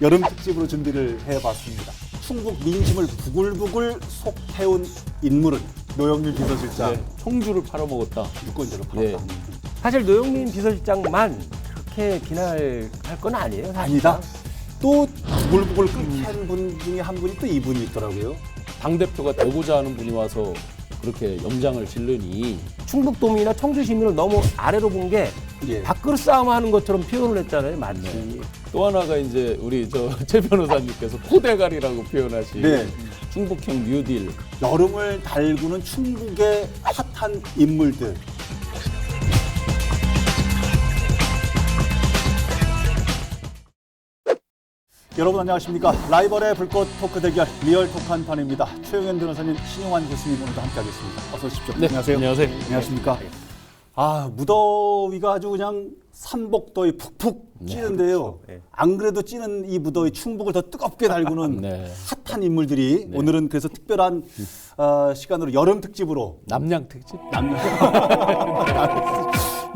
여름 특집으로 준비를 해봤습니다. 충북 민심을 부글부글 속 태운 인물은 노영민 비서실장. 네, 청주를 팔아먹었다. 유권자로 팔았다. 사실 노영민 비서실장만 그렇게 비난할 건 아니에요. 사실상. 아니다. 또 부글부글 끓게 한 분 중에 한 분이 또 이분이 있더라고요. 당대표가 되고자 하는 분이 와서 그렇게 염장을 지르니 충북도민이나 청주시민을 너무 아래로 본 게 예. 밥그릇 싸움하는 것처럼 표현을 했잖아요. 맞네. 또 하나가 이제 우리 최 변호사님께서 포대갈이라고 표현하신 네. 충북형 뉴딜. 여름을 달구는 충북의 핫한 인물들. 여러분 안녕하십니까. 라이벌의 불꽃 토크 대결 리얼 토크 한판입니다. 최용현 변호사님, 신용환 교수님 오늘도 함께하겠습니다. 어서 오십시오. 네, 안녕하세요. 안녕하세요. 안녕하십니까. 아, 무더위가 아주 그냥 삼복더위 푹푹 찌는데요. 그렇죠. 네. 안 그래도 찌는 이 무더위 충북을 더 뜨겁게 달구는 네. 핫한 인물들이 오늘은 그래서 특별한 시간으로 여름 특집으로 남양 특집?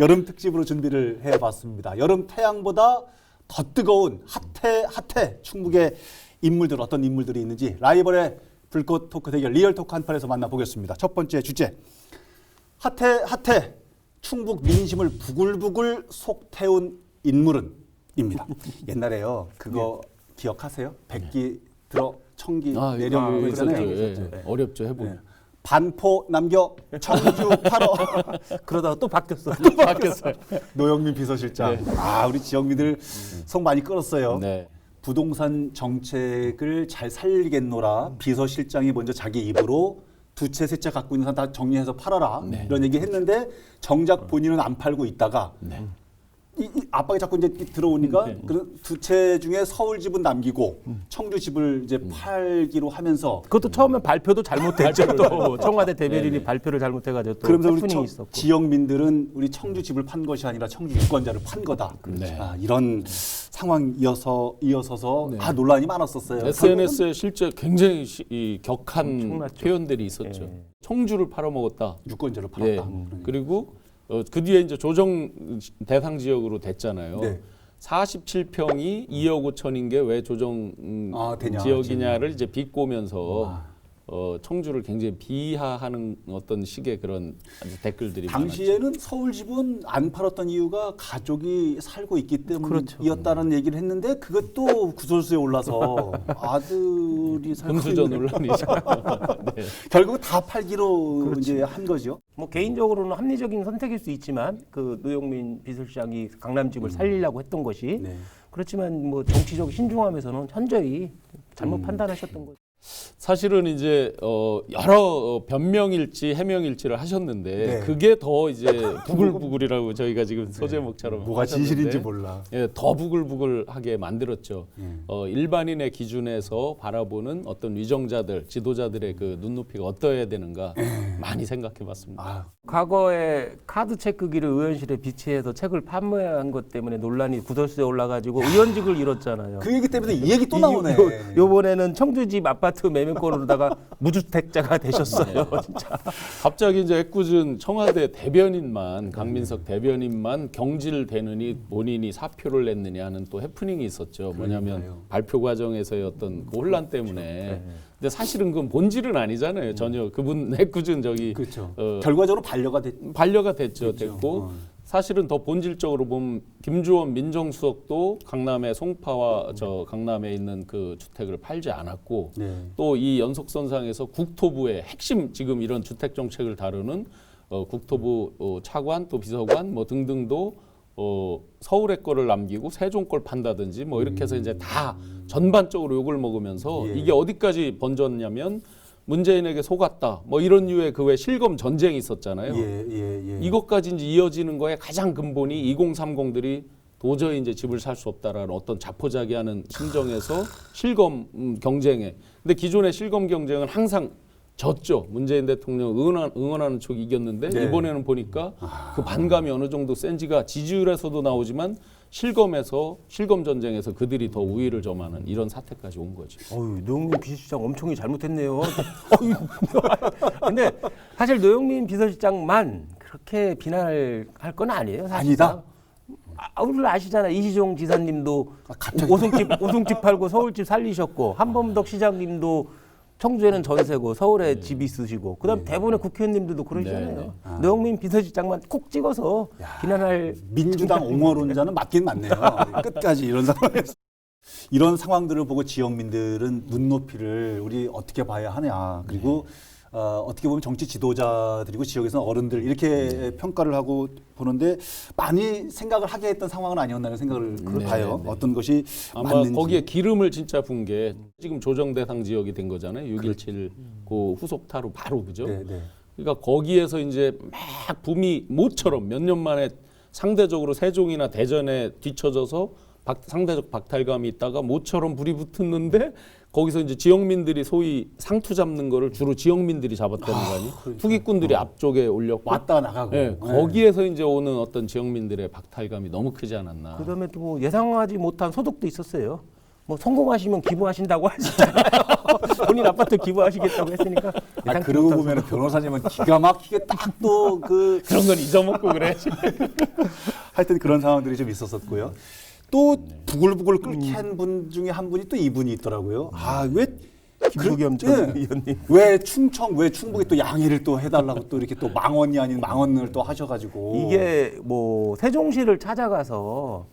여름 특집으로 준비를 해봤습니다. 여름 태양보다 더 뜨거운 핫해 충북의 인물들 어떤 인물들이 있는지 라이벌의 불꽃 토크 대결 리얼 토크 한판에서 만나보겠습니다. 첫 번째 주제 핫해 충북 민심을 부글부글 속 태운 인물은입니다. 옛날에요 그거 기억하세요? 백기 들어 청기 내려 그거 있잖아요. 있었죠. 예. 어렵죠 해보면. 네. 반포 남겨 청주 팔어 그러다가 또 바뀌었어. 바뀌었어요. 노영민 비서실장. 네. 아 우리 지역민들 속 많이 끌었어요. 네. 부동산 정책을 잘 살리겠노라 비서실장이 먼저 자기 입으로 두 채 세 채 갖고 있는 사람 다 정리해서 팔아라 네. 이런 얘기 했는데 정작 본인은 안 팔고 있다가 네. 이 압박이 자꾸 이제 들어오니까 네. 그 두 채 중에 서울 집은 남기고 청주 집을 이제 팔기로 하면서 그것도 처음에 발표도 잘못했죠. 또 청와대 대변인이 네네. 발표를 잘못해가지고 또 그러면서 우리 해프닝이 있었고. 지역민들은 우리 청주 집을 판 것이 아니라 청주 유권자를 판 거다. 네. 아, 이런 상황이어서서 네. 논란이 많았었어요. SNS에 실제 굉장히 이 격한 엄청났죠. 표현들이 있었죠. 예. 청주를 팔아먹었다. 유권자를 예. 팔았다. 그리고 그 뒤에 이제 조정 대상 지역으로 됐잖아요. 네. 47평이 2억 5천인 게 왜 조정 되냐, 지역이냐를 이제 비꼬면서 청주를 굉장히 비하하는 어떤 식의 그런 아주 댓글들이 당시에는 서울 집은 안 팔았던 이유가 가족이 살고 있기 그렇죠. 때문이었다는 얘기를 했는데 그것도 구설수에 올라서 아들이 살고 금수저 있는 논란이죠. 네. 결국 다 팔기로 이제 한 거죠. 뭐 개인적으로는 합리적인 선택일 수 있지만 그 노영민 비서실장이 강남집을 살리려고 했던 것이 네. 그렇지만 뭐 정치적 신중함에서는 현저히 잘못 판단하셨던 거죠. 사실은 이제 여러 변명일지 해명일지를 하셨는데 네. 그게 더 이제 부글부글이라고 저희가 지금 소제목처럼 뭐가 하셨는데 진실인지 몰라. 예, 더 부글부글하게 만들었죠. 일반인의 기준에서 바라보는 어떤 위정자들, 지도자들의 그 눈높이가 어떠해야 되는가 많이 생각해봤습니다. 아, 과거에 카드 체크기를 의원실에 비치해서 책을 판매한 것 때문에 논란이 구설수에 올라가지고 의원직을 잃었잖아요. 그 얘기 때문에 이 얘기 또 나오네. 요번에는 청주집 아파트 매매권으로다가 무주택자가 되셨어요. 진짜. 갑자기 이제 애꿎은 청와대 대변인만 강민석 대변인만 경질되느니 본인이 사표를 냈느냐 하는 또 해프닝이 있었죠. 뭐냐면 발표 과정에서의 어떤 그 혼란 때문에. 근데 사실은 그건 본질은 아니잖아요. 전혀 그분 애꿎은 저기 그렇죠. 결과적으로 반려가 됐죠. 그렇죠. 됐고 사실은 더 본질적으로 보면 김주원 민정수석도 강남의 송파와 저 강남에 있는 그 주택을 팔지 않았고 네. 또 이 연속선상에서 국토부의 핵심 지금 이런 주택 정책을 다루는 국토부 차관 또 비서관 뭐 등등도 서울의 거를 남기고 세종 걸 판다든지 뭐 이렇게 해서 이제 다 전반적으로 욕을 먹으면서 예. 이게 어디까지 번졌냐면 문재인에게 속았다 뭐 이런 류의 그 왜 실검 전쟁이 있었잖아요. 예. 이것까지 이제 이어지는 거에 가장 근본이 2030들이 도저히 이제 집을 살 수 없다라는 어떤 자포자기하는 심정에서 실검 경쟁에. 근데 기존의 실검 경쟁은 항상 졌죠. 문재인 대통령 응원하는 쪽이 이겼는데 네. 이번에는 보니까 그 반감이 어느 정도 센지가 지지율에서도 나오지만 실검 전쟁에서 그들이 더 우위를 점하는 이런 사태까지 온 거죠. 노영민 비서실장 엄청이 잘못했네요. 근데 사실 노영민 비서실장만 그렇게 비난할 건 아니에요. 사실상. 아니다. 우리 아시잖아. 이시종 지사님도 갑자기. 오송집 팔고 서울집 살리셨고 한범덕 시장님도 청주에는 전세고 서울에 집 있으시고 그다음 대부분의 국회의원님들도 그러시잖아요. 노영민 비서실장만 콕 찍어서 비난할 민주당 옹호론자는 맞긴 맞네요. 끝까지 이런 상황에서. 이런 상황들을 보고 지역민들은 눈높이를 우리 어떻게 봐야 하냐. 그리고 어떻게 보면 정치 지도자들이고 지역에서는 어른들 이렇게 평가를 하고 보는데 많이 생각을 하게 했던 상황은 아니었나는 생각을 봐요. 어떤 것이 아마 맞는지. 거기에 기름을 진짜 분 게 지금 조정 대상 지역이 된 거잖아요. 6.17 그 후속타로 바로 그죠? 네, 네. 그러니까 거기에서 이제 막 붐이 모처럼 몇 년 만에 상대적으로 세종이나 대전에 뒤처져서 상대적 박탈감이 있다가 모처럼 불이 붙었는데 거기서 이제 지역민들이 소위 상투 잡는 거를 주로 지역민들이 잡았다는 거 아니에요? 후기꾼들이 앞쪽에 올렸고 왔다 나가고. 네, 거기에서 이제 오는 어떤 지역민들의 박탈감이 너무 크지 않았나. 그다음에 또 뭐 예상하지 못한 소득도 있었어요. 뭐 성공하시면 기부하신다고 하시잖아요. 본인 아파트 기부하시겠다고 했으니까. 그러고 보면 변호사님은 기가 막히게 딱 또 그 그런 건 잊어먹고 그래. 하여튼 그런 상황들이 좀 있었었고요. 또 부글부글 끓게 한 분 중에 한 분이 또 이분이 있더라고요. 왜 김부겸 전 의원님. 왜 충북에 또 양해를 또 해달라고 또 이렇게 또 망언이 아닌 망언을 또 하셔가지고 이게 뭐 세종시를 찾아가서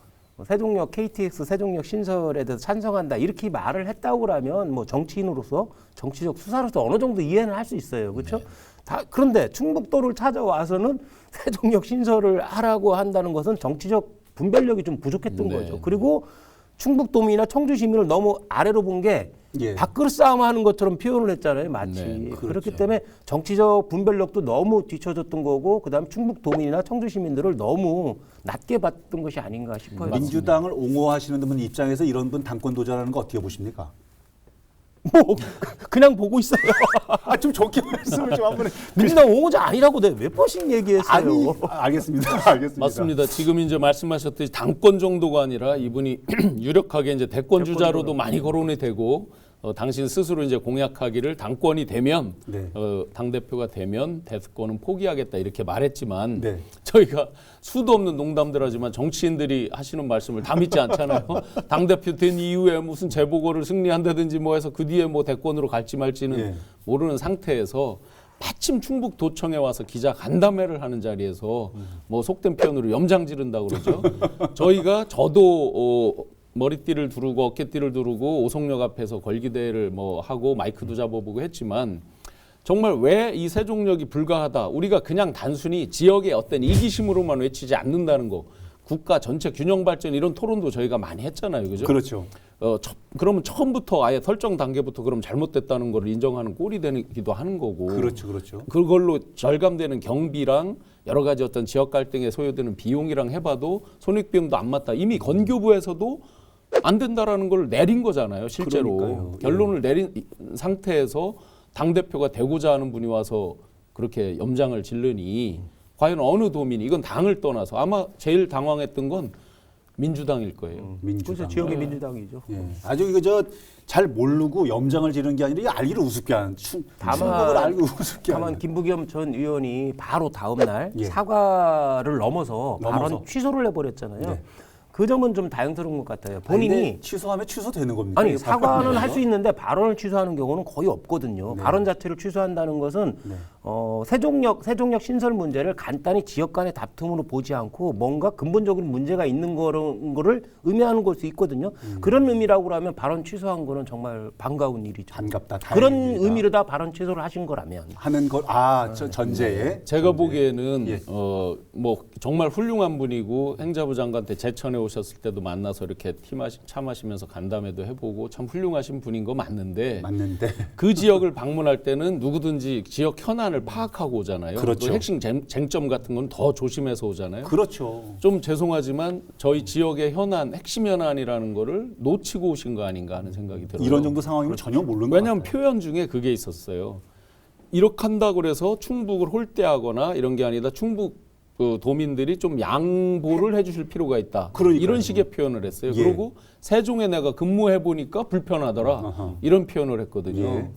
세종역 KTX 세종역 신설에 대해서 찬성한다 이렇게 말을 했다고 하면 뭐 정치인으로서 정치적 수사로서 어느 정도 이해는 할 수 있어요, 그렇죠? 그런데 충북도를 찾아와서는 세종역 신설을 하라고 한다는 것은 정치적 분별력이 좀 부족했던 거죠. 그리고 충북도민이나 청주시민을 너무 아래로 본 게 밥그릇 싸움하는 것처럼 표현을 했잖아요, 마치. 네, 그렇기 그렇죠. 때문에 정치적 분별력도 너무 뒤처졌던 거고, 그다음 충북도민이나 청주시민들을 너무 낮게 봤던 것이 아닌가 싶어요. 민주당을 옹호하시는 분 입장에서 이런 분 당권 도전하는 거 어떻게 보십니까? 뭐 그냥 보고 있어요. 좀 좋게 말씀을 좀 한번 민주당 옹호자 아니라고 내가 몇 번씩 얘기했어요. 알겠습니다. 맞습니다. 지금 이제 말씀하셨듯이 당권 정도가 아니라 이분이 유력하게 이제 대권 주자로도 많이 거론이 되고 당신 스스로 이제 공약하기를 당권이 되면 당 대표가 되면 대권은 포기하겠다 이렇게 말했지만 저희가 수도 없는 농담들 하지만 정치인들이 하시는 말씀을 다 믿지 않잖아요. 당 대표 된 이후에 무슨 재보궐을 승리한다든지 뭐 해서 그 뒤에 뭐 대권으로 갈지 말지는 모르는 상태에서 마침 충북도청에 와서 기자 간담회를 하는 자리에서 뭐 속된 표현으로 염장 지른다고 그러죠. 저도 머리띠를 두르고 어깨띠를 두르고 오송역 앞에서 걸기대를 뭐 하고 마이크도 잡아보고 했지만 정말 왜 이 세종역이 불가하다. 우리가 그냥 단순히 지역의 어떤 이기심으로만 외치지 않는다는 거. 국가 전체 균형 발전 이런 토론도 저희가 많이 했잖아요. 그죠? 그렇죠. 그러면 처음부터 아예 설정 단계부터 그럼 잘못됐다는 걸 인정하는 꼴이 되기도 하는 거고. 그렇죠. 그걸로 절감되는 경비랑 여러 가지 어떤 지역 갈등에 소요되는 비용이랑 해봐도 손익비용도 안 맞다. 이미 건교부에서도 안 된다라는 걸 내린 거잖아요. 실제로. 그러니까요. 결론을 내린 상태에서 당대표가 되고자 하는 분이 와서 그렇게 염장을 지르니 과연 어느 도민이 이건 당을 떠나서 아마 제일 당황했던 건 민주당일 거예요. 그래서 지역의 민주당이죠. 아주 이거 잘 모르고 염장을 지르는 게 아니라 알기를 우습게 하는 충북을 알고 우습게 다만 하는. 김부겸 전 의원이 바로 다음 날 사과를 넘어서 발언 취소를 해버렸잖아요. 그 점은 좀 다행스러운 것 같아요. 본인이 취소하면 취소되는 겁니까? 아니 사과는 할 수 있는데 발언을 취소하는 경우는 거의 없거든요. 발언 자체를 취소한다는 것은 세종역 신설 문제를 간단히 지역 간의 다툼으로 보지 않고 뭔가 근본적인 문제가 있는 거를 의미하는 걸 수 있거든요. 그런 의미라고 하면 발언 취소한 거는 정말 반가운 일이죠. 반갑다. 그런 다행입니다. 의미로 다 발언 취소를 하신 거라면 하는 것 전제에 제가 보기에는 뭐 정말 훌륭한 분이고 행자부 장관 때 제천에 오셨을 때도 만나서 이렇게 차 마시면서 간담회도 해보고 참 훌륭하신 분인 거 맞는데 그 지역을 방문할 때는 누구든지 지역 현안을 파악하고 오잖아요. 그렇죠. 또 핵심 쟁점 같은 건 더 조심해서 오잖아요. 그렇죠. 좀 죄송하지만 저희 지역의 현안, 핵심 현안이라는 거를 놓치고 오신 거 아닌가 하는 생각이 들어요. 이런 정도 상황이면 전혀 모르는 것 왜냐하면 같아요. 표현 중에 그게 있었어요. 이렇게 한다고 해서 충북을 홀대하거나 이런 게 아니다. 충북 도민들이 좀 양보를 해주실 필요가 있다. 그러니까요. 이런 식의 표현을 했어요. 그리고 세종에 내가 근무해 보니까 불편하더라. 이런 표현을 했거든요.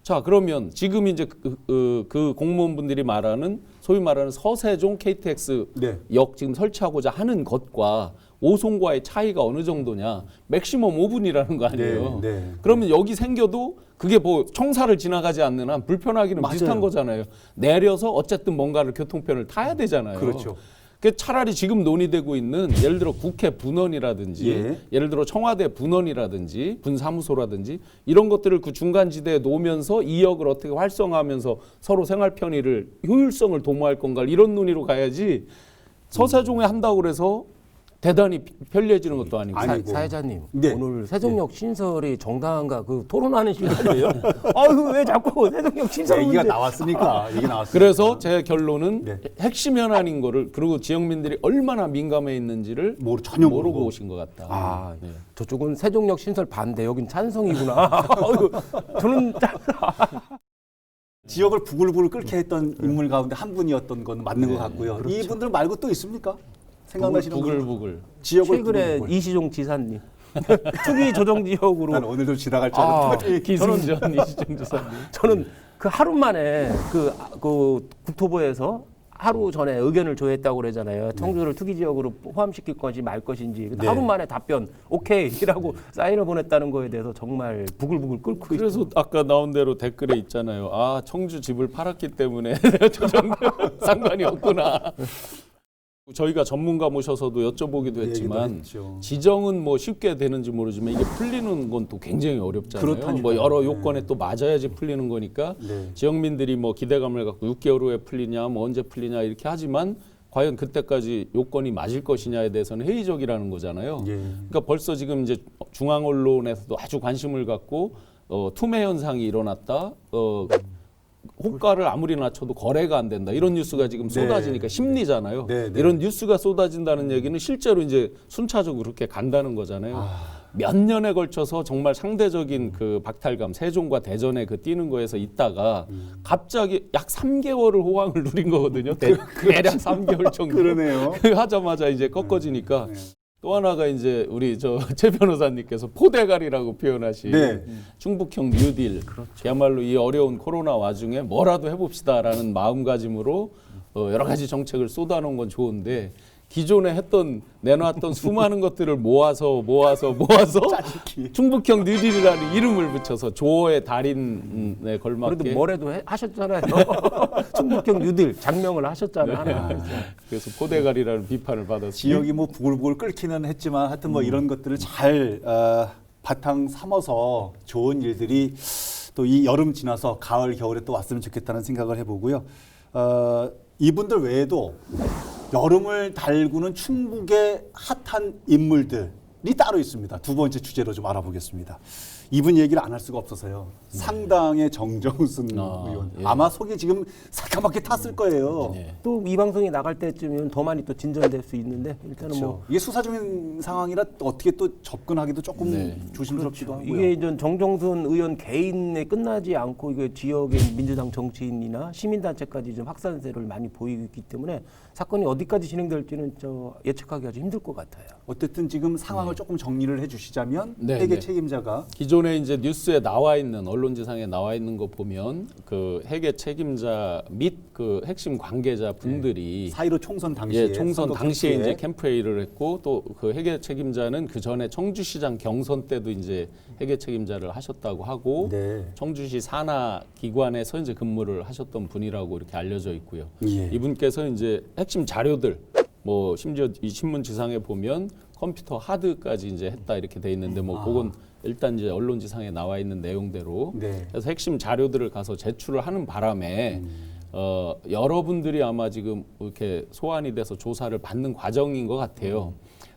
자, 그러면 지금 이제 그 공무원분들이 말하는 소위 말하는 서세종 KTX 네. 역 지금 설치하고자 하는 것과 오송과의 차이가 어느 정도냐? 맥시멈 5분이라는 거 아니에요. 네, 네. 그러면 여기 생겨도 그게 뭐 청사를 지나가지 않는 한 불편하기는 맞아요. 비슷한 거잖아요. 내려서 어쨌든 뭔가를 교통편을 타야 되잖아요. 그렇죠. 그 차라리 지금 논의되고 있는 예를 들어 국회 분원이라든지 예. 예를 들어 청와대 분원이라든지 분사무소라든지 이런 것들을 그 중간지대에 놓으면서 이 역을 어떻게 활성화하면서 서로 생활 편의를 효율성을 도모할 건가 이런 논의로 가야지 서세종에 한다고 그래서 대단히 편리해지는 것도 아니고. 아니고. 사회자님 네. 오늘 세종역 신설이 정당한가 그 토론하는 시간이에요. 아유 왜 자꾸 세종역 신설 얘기가 문제 나왔으니까. 얘기 나왔으니까. 그래서 제 결론은 네. 핵심 현안인 거를 그리고 지역민들이 얼마나 민감해 있는지를 전혀 모르고 모르고. 오신 것 같다. 아, 네. 저쪽은 세종역 신설 반대, 여긴 찬성이구나. 아유, 저는 지역을 부글부글 끓게 했던 인물 가운데 한 분이었던 건 맞는 것 같고요. 그렇죠. 이분들 말고 또 있습니까? 생각나시는 분? 부글부글. 지역을 최근에 부글부글. 이시종 지사님 투기 조정 지역으로 난 오늘도 지나갈 줄 아, 알았더니 기승전 이시정 지사님. 저는 그 하루 만에 그 국토부에서 하루 전에 의견을 조회했다고 그러잖아요. 청주를 투기 지역으로 포함시킬 것인지 말 것인지. 근데 네. 하루 만에 답변 오케이라고 사인을 보냈다는 거에 대해서 정말 부글부글 끓고 있어요. 그래서 아까 나온 대로 댓글에 있잖아요. 아 청주 집을 팔았기 때문에 저 정도 상관이 없구나. 저희가 전문가 모셔서도 여쭤보기도 했지만 했죠. 지정은 뭐 쉽게 되는지 모르지만 이게 풀리는 건 또 굉장히 어렵잖아요. 그렇다니까요. 뭐 여러 네. 요건에 또 맞아야지 풀리는 거니까 네. 지역민들이 뭐 기대감을 갖고 6개월 후에 풀리냐 뭐 언제 풀리냐 이렇게 하지만 과연 그때까지 요건이 맞을 것이냐에 대해서는 회의적이라는 거잖아요. 예. 그러니까 벌써 지금 이제 중앙 언론에서도 아주 관심을 갖고 투매 현상이 일어났다. 호가를 아무리 낮춰도 거래가 안 된다. 이런 뉴스가 지금 쏟아지니까 심리잖아요. 네, 네. 이런 뉴스가 쏟아진다는 얘기는 실제로 이제 순차적으로 그렇게 간다는 거잖아요. 몇 년에 걸쳐서 정말 상대적인 그 박탈감, 세종과 대전의 그 뛰는 거에서 있다가 갑자기 약 3개월을 호황을 누린 거거든요. 대략 3개월 정도. 그러네요. 그 하자마자 이제 꺾어지니까 또 하나가 이제 우리 최 변호사님께서 포대갈이라고 표현하신 네. 충북형 뉴딜. 그야말로 이 어려운 코로나 와중에 뭐라도 해봅시다라는 마음가짐으로 여러 가지 정책을 쏟아놓은 건 좋은데 기존에 내놨던 수많은 것들을 모아서 충북형 뉴딜이라는 이름을 붙여서 조어의 달인에 걸맞게 그래도 뭐래도 하셨잖아요. 충북형 뉴딜 장명을 하셨잖아요. 하나. 그래서 포대갈이라는 비판을 받았어요. 지역이 뭐 부글부글 끓기는 했지만 하여튼 뭐 이런 것들을 잘 바탕 삼아서 좋은 일들이 또 이 여름 지나서 가을 겨울에 또 왔으면 좋겠다는 생각을 해보고요. 이분들 외에도 여름을 달구는 충북의 핫한 인물들이 따로 있습니다. 두 번째 주제로 좀 알아보겠습니다. 이분 얘기를 안 할 수가 없어서요. 상당의 정정순 의원. 예. 아마 속이 지금 새까맣게 탔을 거예요. 예. 또 이 방송이 나갈 때쯤이면 더 많이 또 진전될 수 있는데 일단은 뭐 이게 수사 중인 상황이라 어떻게 또 접근하기도 조금 네. 조심스럽기도 하고요. 이게 이제 정정순 의원 개인에 끝나지 않고 이게 지역의 민주당 정치인이나 시민단체까지 좀 확산세를 많이 보이기 때문에 사건이 어디까지 진행될지는 예측하기 아주 힘들 것 같아요. 어쨌든 지금 상황을 조금 정리를 해주시자면 네, 회계 네. 책임자가 기존에 이제 뉴스에 나와 있는 언론지상에 나와 있는 거 보면 그 회계 책임자 및 그 핵심 관계자 분들이 4.15 총선 당시에 예, 총선 선거 당시에 캠프에 이제 캠프회의를 했고 또 그 회계 책임자는 그 전에 청주시장 경선 때도 이제 회계 책임자를 하셨다고 하고 네. 청주시 산하 기관에서 이제 근무를 하셨던 분이라고 이렇게 알려져 있고요. 예. 이분께서 이제 핵심 자료들 뭐 심지어 이 신문 지상에 보면 컴퓨터 하드까지 이제 했다 이렇게 돼 있는데 뭐 그건 일단 이제 언론지상에 나와 있는 내용대로 네. 그래서 핵심 자료들을 가서 제출을 하는 바람에 여러분들이 아마 지금 이렇게 소환이 돼서 조사를 받는 과정인 것 같아요.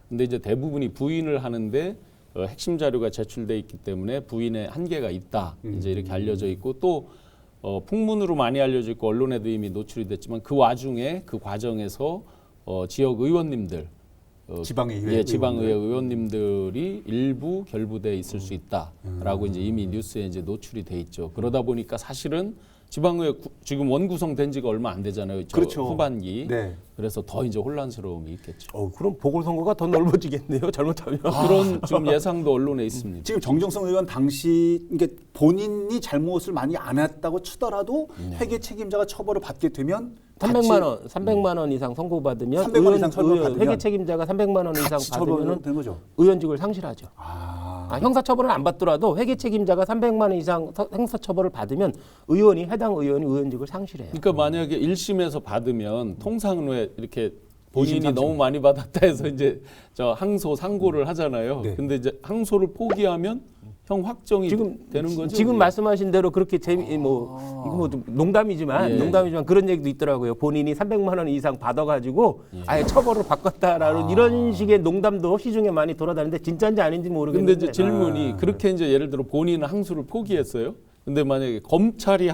근데 이제 대부분이 부인을 하는데 핵심 자료가 제출돼 있기 때문에 부인의 한계가 있다. 이제 이렇게 알려져 있고 또 풍문으로 많이 알려져 있고 언론에도 이미 노출이 됐지만 그 와중에 그 과정에서 지역 의원님들 지방의회 예, 지방의회 의원님들이 일부 결부돼 있을 수 있다라고 이제 이미 뉴스에 이제 노출이 돼 있죠. 그러다 보니까 사실은 지방의회 지금 원구성된 지가 얼마 안 되잖아요. 저 그렇죠. 후반기. 네. 그래서 더 이제 혼란스러움이 있겠죠. 그럼 보궐선거가 더 넓어지겠네요. 잘못하면. 그런 지금 예상도 언론에 있습니다. 지금 정정성 의원 당시 이게 본인이 잘못을 많이 안 했다고 치더라도 회계 책임자가 처벌을 받게 되면 300만 원 이상 선고받으면 300만 원 이상 처벌받으면 회계 책임자가 300만 원 이상 같이 받으면 처벌되는 거죠. 의원직을 상실하죠. 형사처벌은 안 받더라도 회계 책임자가 300만 원 이상 형사처벌을 받으면 해당 의원이 의원직을 상실해요. 그러니까 만약에 1심에서 받으면 통상은 왜 이렇게 본인이 2심, 3심. 너무 많이 받았다 해서 이제 저 항소 상고를 하잖아요. 네. 근데 이제 항소를 포기하면 형 확정이 되는 거죠. 지금 말씀하신 대로 그렇게 이거 뭐 좀 농담이지만 그런 얘기도 있더라고요. 본인이 300만 원 이상 받아가지고 아예 처벌을 바꿨다라는 이런 식의 농담도 시중에 많이 돌아다니는데 진짜인지 아닌지 모르겠는데. 근데 이제 질문이 그렇게 이제 예를 들어 본인은 항소를 포기했어요. 근데 만약에 검찰이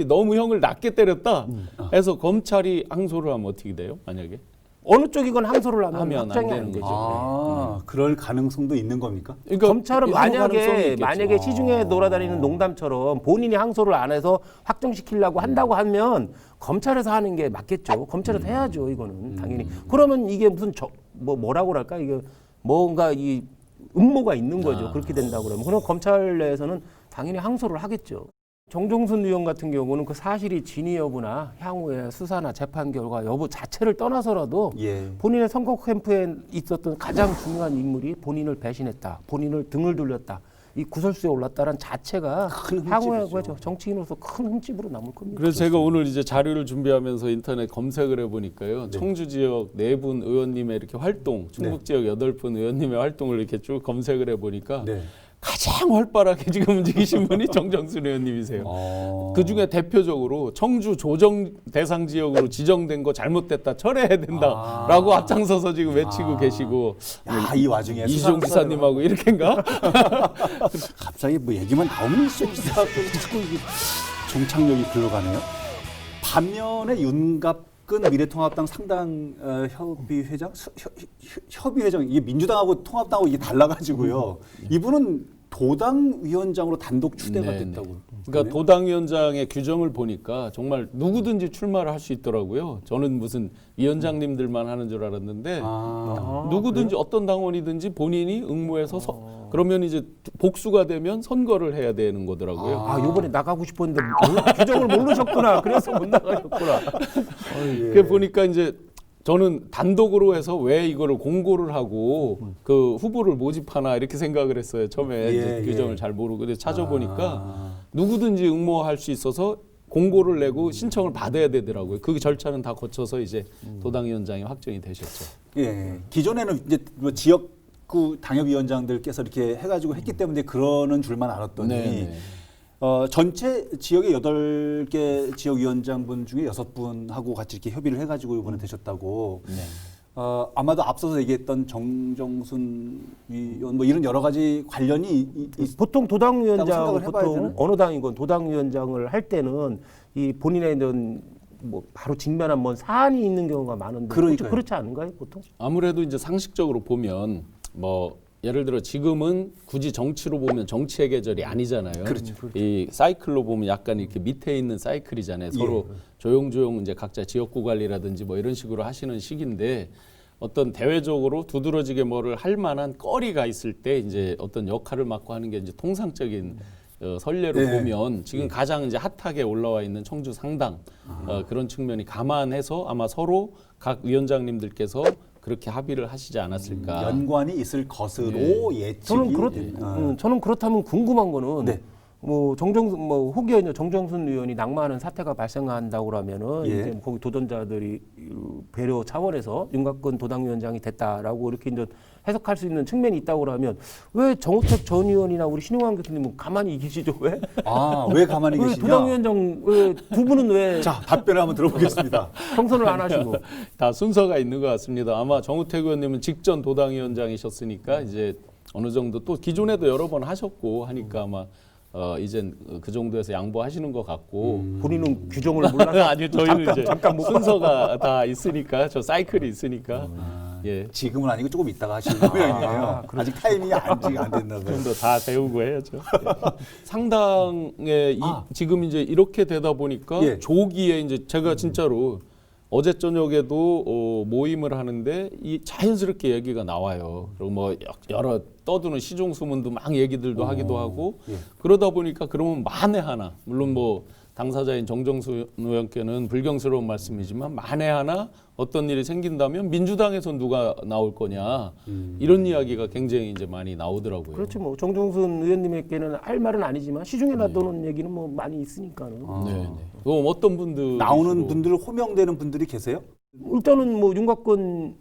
너무 형을 낮게 때렸다 해서 검찰이 항소를 하면 어떻게 돼요? 만약에 어느 쪽이건 항소를 하면 하면 확정이 안 안 되는 되죠. 거죠. 그럴 가능성도 있는 겁니까? 그러니까 검찰은 아무 가능성이 만약에 있겠죠. 시중에 돌아다니는 농담처럼 본인이 항소를 안 해서 확정시키려고 한다고 하면 검찰에서 하는 게 맞겠죠. 검찰에서 해야죠. 이거는 당연히. 그러면 이게 무슨 뭐라고 그럴까? 이게 뭔가 이 음모가 있는 거죠. 그렇게 된다고 그러면. 그럼 검찰 내에서는 당연히 항소를 하겠죠. 정종순 의원 같은 경우는 그 사실이 진위 여부나 향후의 수사나 재판 결과 여부 자체를 떠나서라도 본인의 선거 캠프에 있었던 가장 중요한 인물이 본인을 배신했다, 본인을 등을 돌렸다, 이 구설수에 올랐다는 자체가 향후에 그죠 정치인으로서 큰 흠집으로 남을 겁니다. 그래서 제가 오늘 이제 자료를 준비하면서 인터넷 검색을 해보니까요. 청주 지역 4분 의원님의 이렇게 활동, 충북 지역 8분 의원님의 활동을 이렇게 쭉 검색을 해보니까 가장 활발하게 지금 움직이신 분이 정정순 의원님이세요. 그중에 대표적으로 청주 조정 대상 지역으로 지정된 거 잘못됐다, 철회해야 된다라고 앞장서서 지금 외치고 계시고 이 와중에 이시종 지사님하고 이렇게인가? 갑자기 뭐 얘기만 나오면 이시종 지사 자꾸 종착역이 글러가네요. 반면에 윤갑근 미래통합당 상당 협의회장, 협의회장 이게 민주당하고 통합당하고 이게 달라가지고요. 이분은 도당위원장으로 단독 추대가 됐다고. 그러니까 도당위원장의 규정을 보니까 정말 누구든지 출마를 할 수 있더라고요. 저는 무슨 위원장님들만 하는 줄 알았는데 누구든지 어떤 당원이든지 본인이 응모해서 그러면 이제 복수가 되면 선거를 해야 되는 거더라고요. 이번에 나가고 싶었는데 규정을 모르셨구나. 그래서 못 나가셨구나. 그 보니까 이제 저는 단독으로 해서 왜 이거를 공고를 하고 그 후보를 모집하나 이렇게 생각을 했어요. 처음에 이제 규정을 잘 모르고 근데 찾아보니까 누구든지 응모할 수 있어서 공고를 내고 신청을 받아야 되더라고요. 그 절차는 다 거쳐서 이제 도당위원장이 확정이 되셨죠. 기존에는 이제 뭐 지역구 당협위원장들께서 이렇게 해가지고 했기 때문에 그러는 줄만 알았더니 전체 지역의 8개 지역위원장분 중에 6분하고 같이 이렇게 협의를 해가지고 이번에 되셨다고. 아마도 앞서서 얘기했던 정정순 위원 뭐 이런 여러 가지 관련이 보통 도당위원장 보통 어느 당이건 도당위원장을 할 때는 이 본인의 뭐 바로 직면한 뭔 사안이 있는 경우가 많은데 그렇지 않은가요, 보통? 아무래도 이제 상식적으로 보면 뭐 예를 들어 지금은 굳이 정치로 보면 정치의 계절이 아니잖아요. 그렇죠. 이 사이클로 보면 약간 이렇게 밑에 있는 사이클이잖아요. 서로 조용조용 이제 각자 지역구 관리라든지 뭐 이런 식으로 하시는 시기인데 어떤 대외적으로 두드러지게 뭐를 할 만한 거리가 있을 때 이제 어떤 역할을 맡고 하는 게 이제 통상적인 선례로 보면 지금 가장 이제 핫하게 올라와 있는 청주 상당 그런 측면이 감안해서 아마 서로 각 위원장님들께서 그렇게 합의를 하시지 않았을까. 연관이 있을 것으로 예측이. 저는 그렇다면 궁금한 거는 뭐 혹여 정정순 의원이 낙마하는 사태가 발생한다고 그러면은 이제 거기 도전자들이 배려 차원에서 윤곽근 도당위원장이 됐다라고 이렇게 이제 해석할 수 있는 측면이 있다고 그러면 왜 정우택 전 의원이나 우리 신용환 교수님은 가만히 계시죠? 왜? 왜 가만히 왜 계시냐? 도당위원장 두 분은 왜? 자, 답변을 한번 들어보겠습니다. 경선을 안 하시고. 다 순서가 있는 것 같습니다. 아마 정우택 의원님은 직전 도당위원장이셨으니까 이제 어느 정도 또 기존에도 여러 번 하셨고 하니까 아마 이젠 그 정도에서 양보하시는 것 같고 본인은 규정을 몰라서 아니요 저희는 이제 순서가 다 있으니까 저 사이클이 있으니까 예. 지금은 아니고 조금 있다가 하시는 모양이에요. 아직 타이밍이 안 됐나 봐요. 좀 더 다 배우고 해야죠. 상당에 지금 이제 이렇게 되다 보니까 예. 조기에 이제 제가 진짜로 어제 저녁에도 모임을 하는데 이 자연스럽게 얘기가 나와요. 그리고 뭐 여러 떠드는 시중 소문도 막 얘기들도 하기도 하고 예. 그러다 보니까 그러면 만에 하나 물론 뭐 당사자인 정정수 의원께는 불경스러운 말씀이지만 만에 하나 어떤 일이 생긴다면 민주당에서 누가 나올 거냐 이런 이야기가 굉장히 이제 많이 나오더라고요. 그렇죠. 뭐 정종순 의원님에게는 할 말은 아니지만 시중에 나도는 얘기는 뭐 많이 있으니까는. 네, 네. 그럼 어떤 분들 나오는 분들 호명되는 분들이 계세요? 일단은 뭐 윤곽근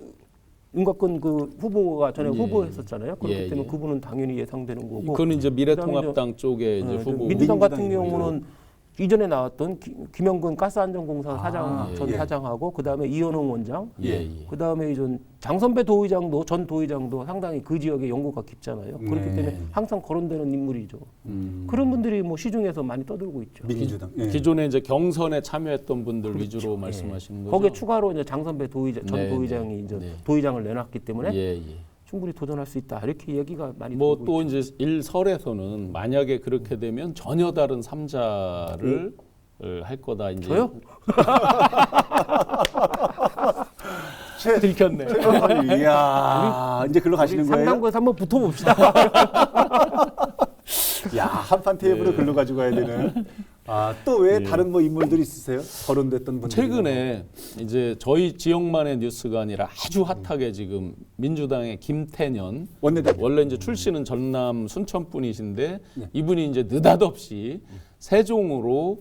그 후보가 전에 후보했었잖아요. 그렇기 예, 때문에 예. 그분은 당연히 예상되는 거고. 그건 이제 미래통합당 쪽에 이제 후보 민주당 같은 민주당이죠. 경우는 이전에 나왔던 김영근 가스안전공사 사장 전 예. 사장하고 그다음에 이현웅 원장, 예, 예. 그다음에 이전 장선배 도의장도 전 도의장도 상당히 그 지역에 연고가 깊잖아요. 그렇기 네. 때문에 항상 거론되는 인물이죠. 그런 분들이 뭐 시중에서 많이 떠들고 있죠. 민주당. 예. 기존에 이제 경선에 참여했던 분들 위주로 말씀하시는 거죠. 거기에 추가로 이제 장선배 도의장 전 네, 도의장이 네, 이제 네. 도의장을 내놨기 때문에 예, 예. 충분히 도전할 수 있다 이렇게 얘기가 많이 뭐 돌고 또 있죠. 이제 일설에서는 만약에 그렇게 되면 전혀 다른 삼자를 할 거다 이제. 저요? 들켰네. 이야, 이제 글로 가시는 거예요? 상당부에서 한번 붙어봅시다. 야, 한판 테이블을 글로 가지고 가야 되는. 아, 또 왜 다른 뭐 인물들이 있으세요? 거론됐던 분들. 최근에 이제 저희 지역만의 뉴스가 아니라 아주 핫하게 지금 민주당의 김태년 원내대표. 원래 이제 출신은 전남 순천 분이신데 이분이 이제 느닷없이 세종으로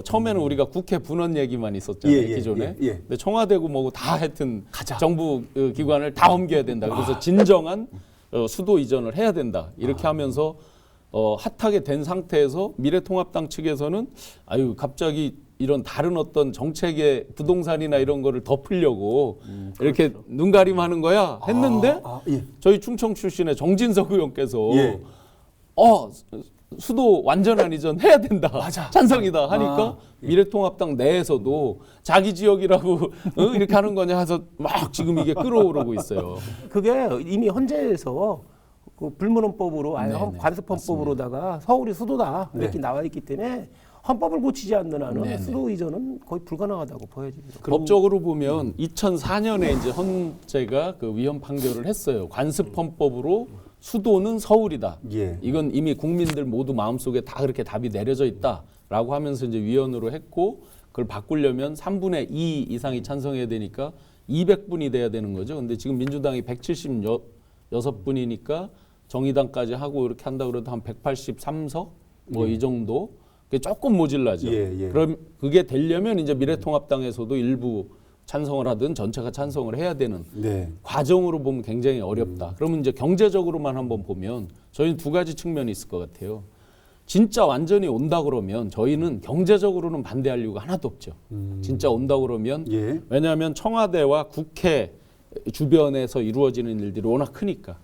처음에는 우리가 국회 분원 얘기만 있었잖아요. 예, 예, 기존에. 예, 예. 근데 청와대고 뭐고 다 하여튼 가자. 정부 기관을 다 옮겨야 된다. 그래서 진정한 수도 이전을 해야 된다. 이렇게 하면서 핫하게 된 상태에서 미래통합당 측에서는 아유 갑자기 이런 다른 어떤 정책의 부동산이나 이런 거를 덮으려고 이렇게 눈가림하는 거야 했는데 예. 저희 충청 출신의 정진석 의원께서 예. 수도 완전한 이전 해야 된다. 맞아. 찬성이다 하니까 미래통합당 내에서도 자기 지역이라고 이렇게 하는 거냐 해서 막 지금 이게 끌어오르고 있어요. 그게 이미 헌재에서 그 불문헌법으로 아예 네네, 관습헌법으로다가 서울이 수도다 이렇게 네. 나와 있기 때문에 헌법을 고치지 않는 한은 네네. 수도 이전은 거의 불가능하다고 보여집니다. 법적으로 보면 2004년에 이제 헌재가 그 위헌 판결을 했어요. 관습헌법으로 수도는 서울이다. 예. 이건 이미 국민들 모두 마음속에 다 그렇게 답이 내려져 있다라고 하면서 이제 위헌으로 했고 그걸 바꾸려면 3분의 2 이상이 찬성해야 되니까 200분이 돼야 되는 거죠. 근데 지금 민주당이 176분이니까 정의당까지 하고 이렇게 한다 그래도 한 183석 뭐 이 정도. 그게 조금 모질라죠. 예, 예. 그럼 그게 되려면 이제 미래통합당에서도 일부 찬성을 하든 전체가 찬성을 해야 되는 네. 과정으로 보면 굉장히 어렵다. 그러면 이제 경제적으로만 한번 보면 저희는 두 가지 측면이 있을 것 같아요. 진짜 완전히 온다 그러면 저희는 경제적으로는 반대할 이유가 하나도 없죠. 진짜 온다 그러면 예. 왜냐하면 청와대와 국회 주변에서 이루어지는 일들이 워낙 크니까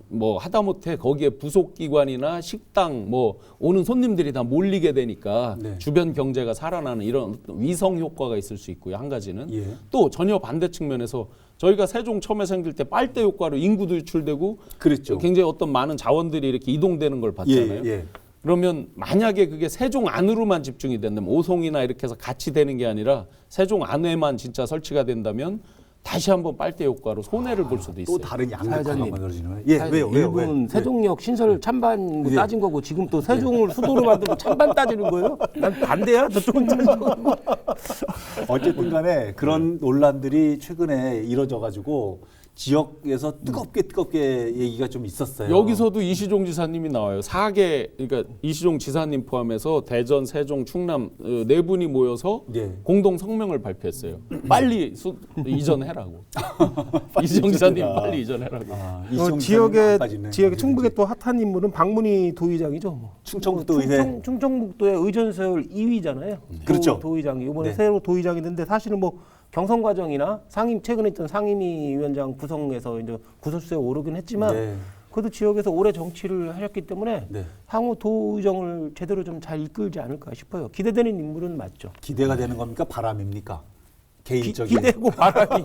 뭐 하다못해 거기에 부속 기관이나 식당 뭐 오는 손님들이 다 몰리게 되니까 네. 주변 경제가 살아나는 이런 위성 효과가 있을 수 있고요. 한 가지는 예. 또 전혀 반대 측면에서 저희가 세종 처음에 생길 때 빨대 효과로 인구도 유출되고 그랬죠. 굉장히 어떤 많은 자원들이 이렇게 이동되는 걸 봤잖아요. 예, 예. 그러면 만약에 그게 세종 안으로만 집중이 된다면 오송이나 이렇게 해서 같이 되는 게 아니라 세종 안에만 진짜 설치가 된다면 다시 한번 빨대 효과로 손해를 볼 수도 있어요. 또 다른 양극화가 사회자님. 만들어지는 거예요. 예, 왜요? 일본 왜? 세종역 신설 찬반 뭐 예. 따진 거고 지금 또 세종을 수도로 만들고 찬반 따지는 거예요? 난 반대야. 저쪽은 어쨌든 간에 그런 논란들이 최근에 이뤄져 가지고 지역에서 뜨겁게 얘기가 좀 있었어요. 여기서도 이시종 지사님이 나와요. 4개 그러니까 이시종 지사님 포함해서 대전, 세종, 충남 네 분이 모여서 예. 공동 성명을 발표했어요. 빨리 이전해라고. 이시종 지사님 빨리 이전해라고. 이시종 지역의 지사님까지는 충북의 또 핫한 인물은 박문희 도의장이죠. 뭐. 충청북도 의회. 충청북도의 의전서열 2위잖아요. 그렇죠. 도의장이 이번에 네. 새로 도의장이 됐는데 사실은 뭐 경선 과정이나 최근에 있던 상임위 위원장 구성에서 이제 구설수에 오르긴 했지만 네. 그래도 지역에서 오래 정치를 하셨기 때문에 네. 향후 도의정을 제대로 좀 잘 이끌지 않을까 싶어요. 기대되는 인물은 맞죠. 기대가 되는 겁니까? 바람입니까? 개인적인 기대고 바람이.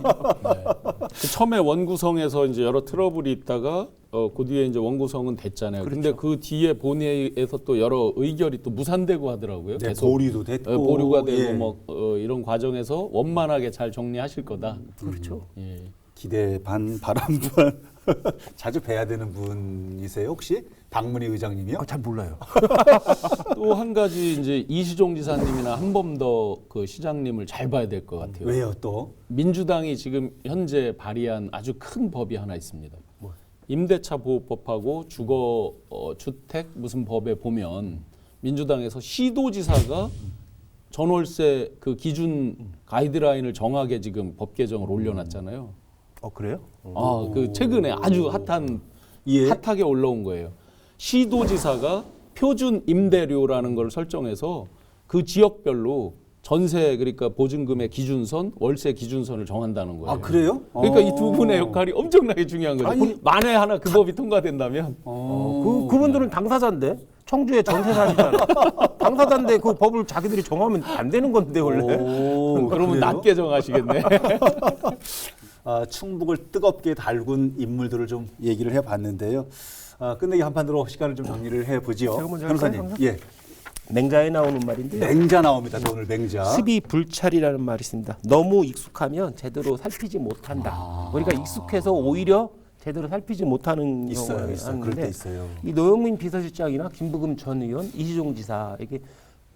그 처음에 원구성에서 이제 여러 트러블이 있다가 그 뒤에 이제 원구성은 됐잖아요. 근데 그 뒤에 본회의에서 또 여러 의결이 또 무산되고 하더라고요. 네, 계속 보류도 됐고 보류가 되고 예. 뭐 이런 과정에서 원만하게 잘 정리하실 거다. 그렇죠. 예. 기대 반 바람 반 자주 뵈야 되는 분이세요 혹시? 박문희 의장님이요? 잘 몰라요. 또 한 가지 이제 이시종 지사님이나 한범더 그 시장님을 잘 봐야 될 것 같아요. 왜요 또? 민주당이 지금 현재 발의한 아주 큰 법이 하나 있습니다. 임대차 보호법하고 주거 주택 무슨 법에 보면 민주당에서 시도지사가 전월세 그 기준 가이드라인을 정하게 지금 법 개정을 올려놨잖아요. 그래요? 그 최근에 아주 예. 핫하게 올라온 거예요. 시도지사가 표준 임대료라는 걸 설정해서 그 지역별로 전세 그러니까 보증금의 기준선, 월세 기준선을 정한다는 거예요. 아 그래요? 그러니까 이 두 분의 역할이 엄청나게 중요한 거죠. 아니, 만에 하나 그 법이 통과된다면 그분들은 당사자인데 청주에 전세 사시잖아. 당사자인데 그 법을 자기들이 정하면 안 되는 건데 원래. 그러면 그래요? 낮게 정하시겠네. 충북을 뜨겁게 달군 인물들을 좀 얘기를 해봤는데요. 끝내기 한판으로 시간을 좀 정리를 해보지요. 제가 먼저 변호사님, 할까요, 예, 맹자에 나오는 말인데요. 맹자 나옵니다. 또 오늘 맹자. 습이 불찰이라는 말이 있습니다. 너무 익숙하면 제대로 살피지 못한다. 그러니까 익숙해서 오히려 제대로 살피지 못하는 있어요, 경우가 있어요. 그럴 때 있어요. 이 노영민 비서실장이나 김부금 전 의원, 이시종 지사 이게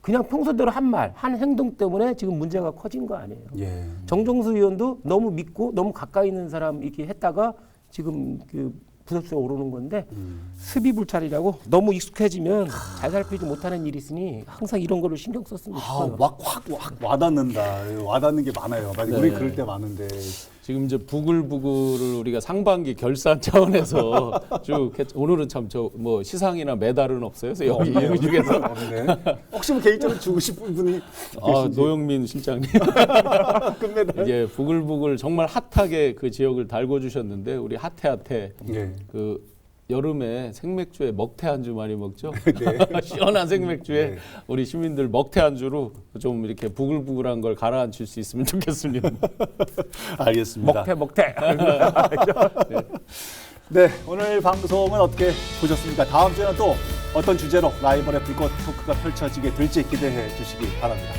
그냥 평소대로 한 말, 한 행동 때문에 지금 문제가 커진 거 아니에요. 예. 정종수 의원도 너무 믿고 너무 가까이 있는 사람 이렇게 했다가 지금 그 부석수에 오르는 건데 습이불찰이라고 너무 익숙해지면 잘 살피지 못하는 일이 있으니 항상 이런 거를 신경 썼으면 싶어요. 확 와닿는다. 와닿는 게 많아요. 맞아요. 네. 우리 그럴 때 많은데. 지금 이제 부글부글을 우리가 상반기 결산 차원에서 쭉 오늘은 참 저 뭐 시상이나 메달은 없어요. 그래서 여기 중에서 네. 혹시 뭐 개인적으로 주고 싶은 분이 계신지. 노영민 실장님 끝메달. 이제 부글부글 정말 핫하게 그 지역을 달궈 주셨는데 우리 핫해 예. 그 여름에 생맥주에 먹태 안주 많이 먹죠. 네. 시원한 생맥주에 네. 우리 시민들 먹태 안주로 좀 이렇게 부글부글한 걸 가라앉힐 수 있으면 좋겠습니다. 알겠습니다. 먹태. 네, 오늘 방송은 어떻게 보셨습니까? 다음 주에는 또 어떤 주제로 라이벌의 불꽃 토크가 펼쳐지게 될지 기대해 주시기 바랍니다.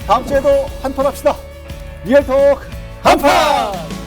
다음 주에도 한판 합시다. 리얼 토크 한판!